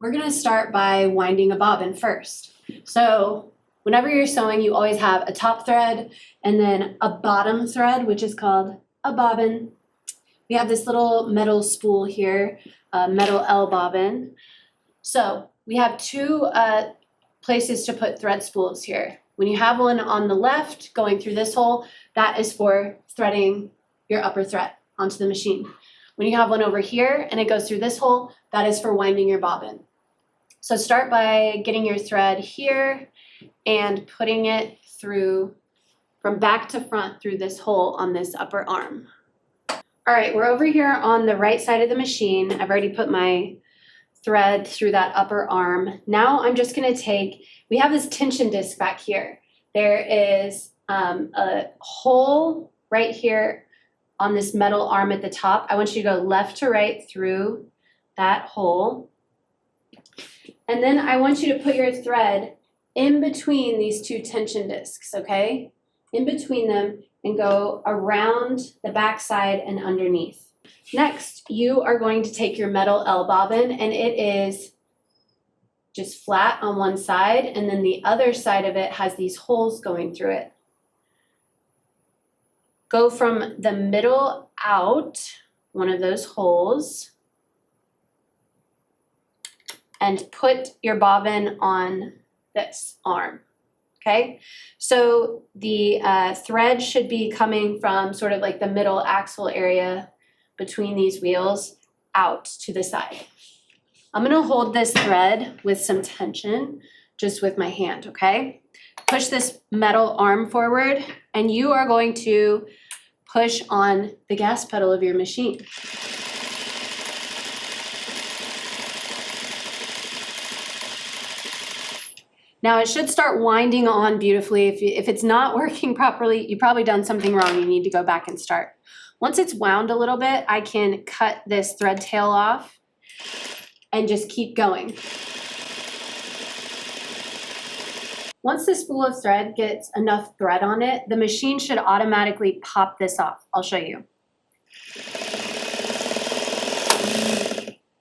We're going to start by winding a bobbin first. So whenever you're sewing, you always have a top thread and then a bottom thread, which is called a bobbin. We have this little metal spool here, a metal L bobbin. So we have two places to put thread spools here. When you have one on the left going through this hole, that is for threading your upper thread onto the machine. When you have one over here and it goes through this hole, that is for winding your bobbin. So start by getting your thread here and putting it through from back to front through this hole on this upper arm. All right, we're over here on the right side of the machine. I've already put my thread through that upper arm. Now I'm just gonna we have this tension disc back here. There is a hole right here on this metal arm at the top. I want you to go left to right through that hole. And then I want you to put your thread in between these two tension discs, okay? In between them and go around the back side and underneath. Next, you are going to take your metal L bobbin and it is just flat on one side and then the other side of it has these holes going through it. Go from the middle out, one of those holes, and put your bobbin on this arm, okay? So the thread should be coming from sort of like the middle axle area between these wheels out to the side. I'm gonna hold this thread with some tension, just with my hand, okay? Push this metal arm forward and you are going to push on the gas pedal of your machine. Now it should start winding on beautifully. If it's not working properly, you've probably done something wrong. You need to go back and start. Once it's wound a little bit, I can cut this thread tail off and just keep going. Once the spool of thread gets enough thread on it, the machine should automatically pop this off. I'll show you.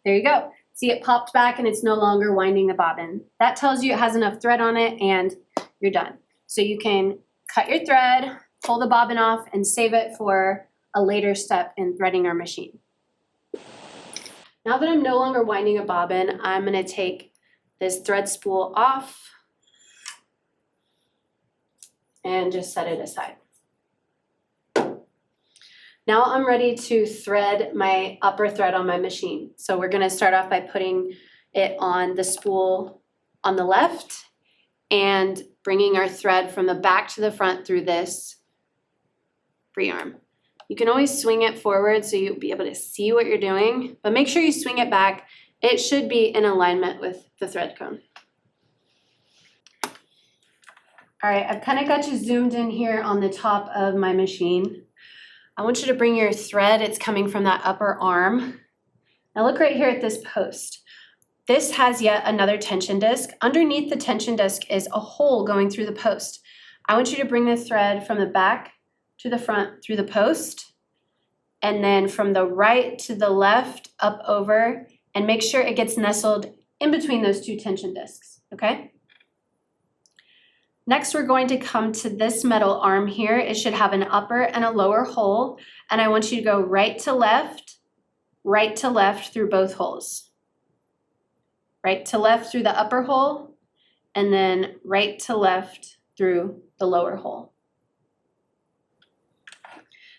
There you go. See, it popped back and it's no longer winding the bobbin. That tells you it has enough thread on it and you're done. So you can cut your thread, pull the bobbin off, and save it for a later step in threading our machine. Now that I'm no longer winding a bobbin, I'm gonna take this thread spool off and just set it aside. Now I'm ready to thread my upper thread on my machine. So we're gonna start off by putting it on the spool on the left and bringing our thread from the back to the front through this free arm. You can always swing it forward so you'll be able to see what you're doing, but make sure you swing it back. It should be in alignment with the thread cone. All right, I've kind of got you zoomed in here on the top of my machine. I want you to bring your thread, it's coming from that upper arm. Now look right here at this post. This has yet another tension disc. Underneath the tension disc is a hole going through the post. I want you to bring the thread from the back to the front through the post, and then from the right to the left up over, and make sure it gets nestled in between those two tension discs, okay? Next, we're going to come to this metal arm here. It should have an upper and a lower hole, and I want you to go right to left through both holes. Right to left through the upper hole, and then right to left through the lower hole.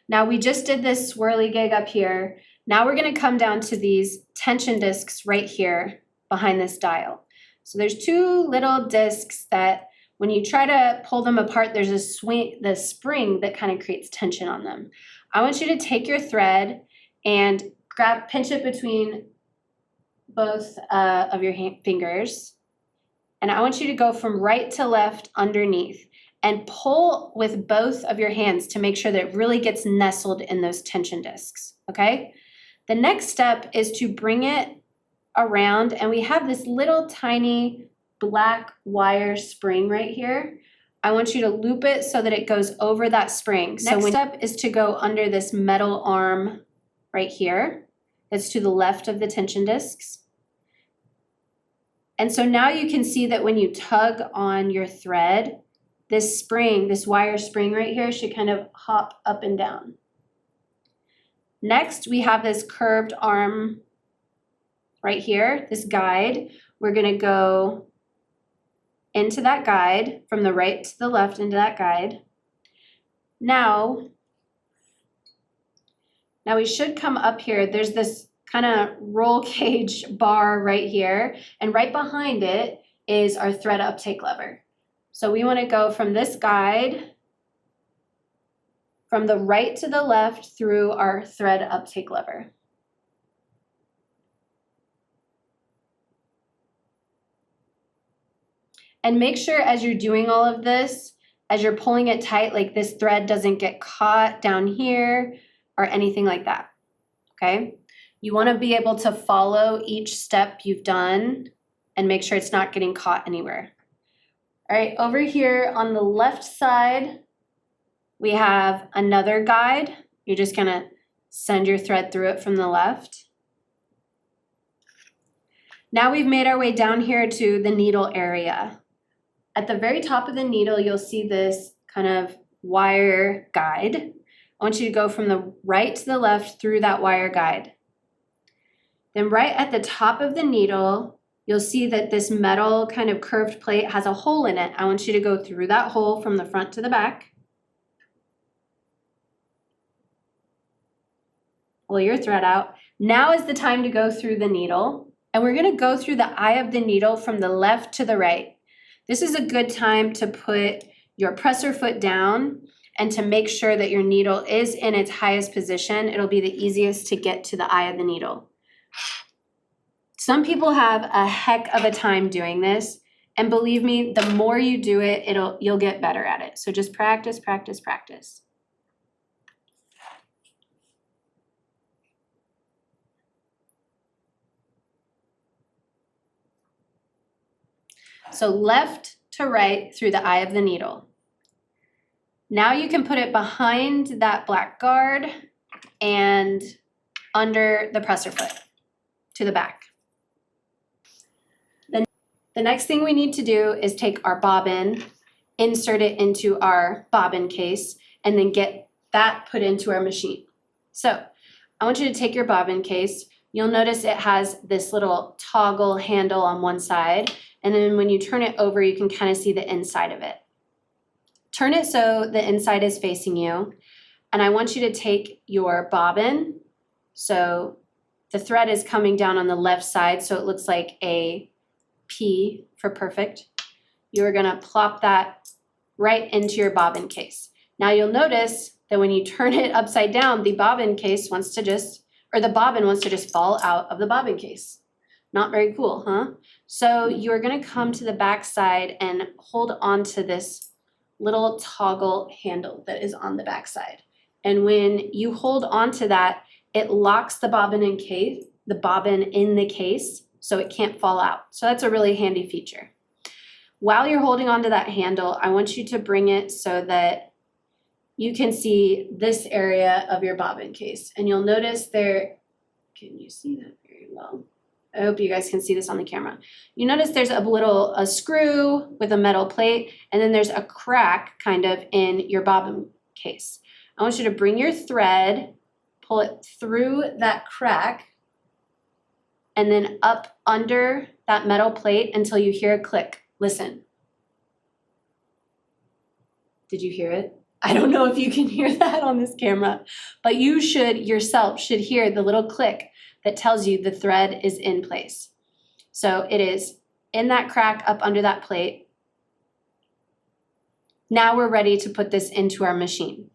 Now we just did this swirly gig up here. Now we're gonna come down to these tension discs right here behind this dial. So there's two little discs that when you try to pull them apart, there's the spring that kind of creates tension on them. I want you to take your thread and pinch it between both of your fingers. And I want you to go from right to left underneath and pull with both of your hands to make sure that it really gets nestled in those tension discs, okay? The next step is to bring it around, and we have this little tiny black wire spring right here. I want you to loop it so that it goes over that spring. Next step is to go under this metal arm right here. It's to the left of the tension discs. And so now you can see that when you tug on your thread, this spring, this wire spring right here should kind of hop up and down. Next, we have this curved arm right here, this guide. We're gonna go into that guide, from the right to the left into that guide. Now we should come up here. There's this kind of roll cage bar right here, and right behind it is our thread uptake lever. So we want to go from this guide, from the right to the left through our thread uptake lever. And make sure as you're doing all of this, as you're pulling it tight, like this thread doesn't get caught down here or anything like that, okay? You want to be able to follow each step you've done and make sure it's not getting caught anywhere. All right, over here on the left side, we have another guide. You're just gonna send your thread through it from the left. Now we've made our way down here to the needle area. At the very top of the needle, you'll see this kind of wire guide. I want you to go from the right to the left through that wire guide. Then right at the top of the needle, you'll see that this metal kind of curved plate has a hole in it. I want you to go through that hole from the front to the back. Pull your thread out. Now is the time to go through the needle, and we're gonna go through the eye of the needle from the left to the right. This is a good time to put your presser foot down and to make sure that your needle is in its highest position. It'll be the easiest to get to the eye of the needle. Some people have a heck of a time doing this, and believe me, the more you do it, you'll get better at it. So just practice, practice, practice. So left to right through the eye of the needle. Now you can put it behind that black guard and under the presser foot to the back. Then the next thing we need to do is take our bobbin, insert it into our bobbin case, and then get that put into our machine. So I want you to take your bobbin case. You'll notice it has this little toggle handle on one side, and then when you turn it over, you can kind of see the inside of it. Turn it so the inside is facing you, and I want you to take your bobbin. So the thread is coming down on the left side, so it looks like a P for perfect. You're gonna plop that right into your bobbin case. Now you'll notice that when you turn it upside down, the bobbin wants to just fall out of the bobbin case. Not very cool, huh? So you're gonna come to the back side and hold on to this little toggle handle that is on the back side. And when you hold on to that, it locks the bobbin in the case so it can't fall out. So that's a really handy feature. While you're holding onto that handle, I want you to bring it so that you can see this area of your bobbin case. And you'll notice there, can you see that very well? I hope you guys can see this on the camera. You notice there's a screw with a metal plate, and then there's a crack kind of in your bobbin case. I want you to bring your thread, pull it through that crack, and then up under that metal plate until you hear a click. Listen. Did you hear it? I don't know if you can hear that on this camera, but you yourself should hear the little click that tells you the thread is in place. So it is in that crack up under that plate. Now we're ready to put this into our machine.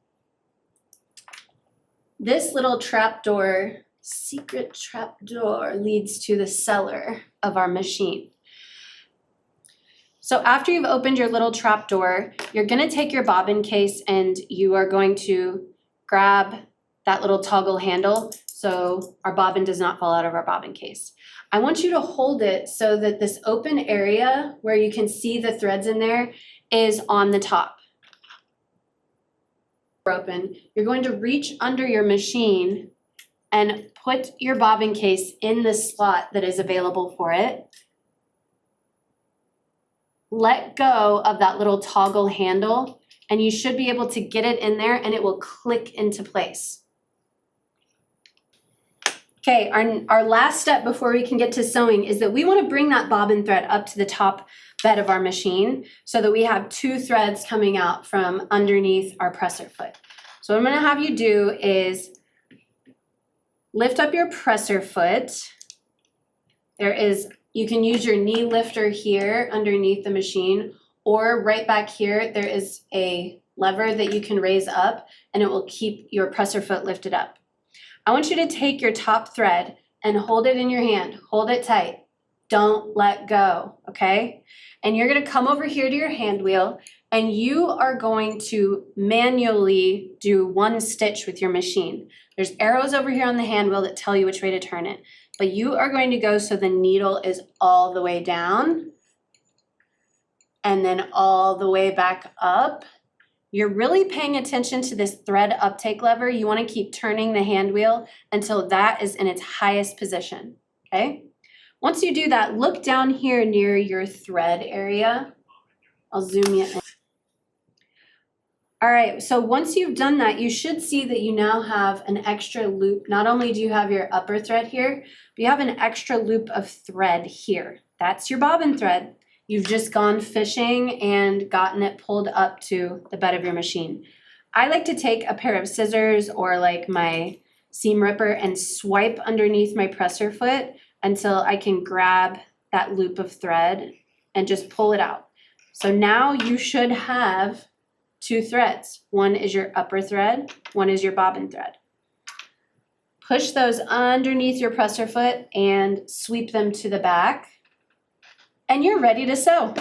This little secret trap door leads to the cellar of our machine. So after you've opened your little trap door, you're gonna take your bobbin case and you are going to grab that little toggle handle so our bobbin does not fall out of our bobbin case. I want you to hold it so that this open area where you can see the threads in there is on the top. Open, you're going to reach under your machine and put your bobbin case in the slot that is available for it. let go of that little toggle handle, and you should be able to get it in there and it will click into place. Okay, our last step before we can get to sewing is that we want to bring that bobbin thread up to the top bed of our machine so that we have 2 threads coming out from underneath our presser foot. So what I'm going to have you do is lift up your presser foot. You can use your knee lifter here underneath the machine, or right back here, there is a lever that you can raise up and it will keep your presser foot lifted up. I want you to take your top thread and hold it in your hand. Hold it tight. Don't let go, okay? And you're gonna come over here to your hand wheel and you are going to manually do 1 stitch with your machine. There's arrows over here on the hand wheel that tell you which way to turn it, but you are going to go so the needle is all the way down and then all the way back up. You're really paying attention to this thread uptake lever. You want to keep turning the hand wheel until that is in its highest position, okay? Once you do that, look down here near your thread area. I'll zoom you in. All right, so once you've done that, you should see that you now have an extra loop. Not only do you have your upper thread here, but you have an extra loop of thread here. That's your bobbin thread. You've just gone fishing and gotten it pulled up to the bed of your machine. I like to take a pair of scissors or like my seam ripper and swipe underneath my presser foot until I can grab that loop of thread and just pull it out. So now you should have 2 threads. One is your upper thread, one is your bobbin thread. Push those underneath your presser foot and sweep them to the back. And you're ready to sew.